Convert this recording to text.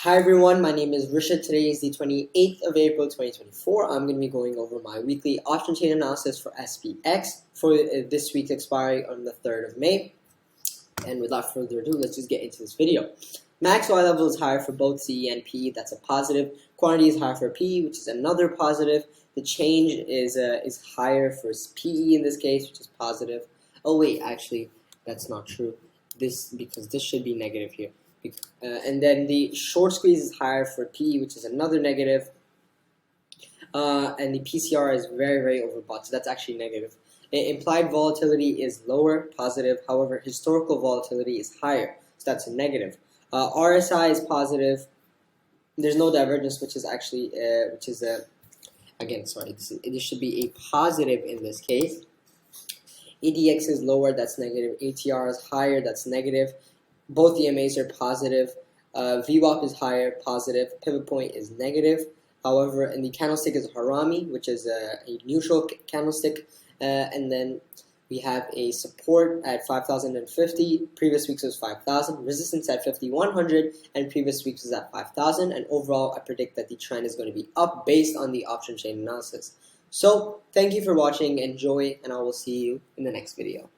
Hi everyone, my name is Risha. Today is the 28th of April 2024. I'm going to be going over my weekly option chain analysis for SPX for this week's expiry on the 3rd of May. And without further ado, let's just get into this video. Max Y level is higher for both CE and PE, that's a positive. Quantity is higher for PE, which is another positive. The change is higher for PE in this case, which is positive. Oh wait, actually, that's not true. Because this should be negative here. And then the short squeeze is higher for PE, which is another negative. And the PCR is very overbought, so that's actually negative. Implied volatility is lower, positive. However, historical volatility is higher, so that's a negative. RSI is positive. There's no divergence, which is actually again, sorry, this should be a positive in this case. ADX is lower, that's negative. ATR is higher, that's negative. Both EMAs are positive. VWAP is higher, positive. Pivot point is negative. However, and the candlestick is Harami, which is a neutral candlestick. And then we have a support at 5,050. Previous weeks was 5,000. Resistance at 5,100. And previous weeks was at 5,000. And overall, I predict that the trend is going to be up based on the option chain analysis. So, thank you for watching. Enjoy, and I will see you in the next video.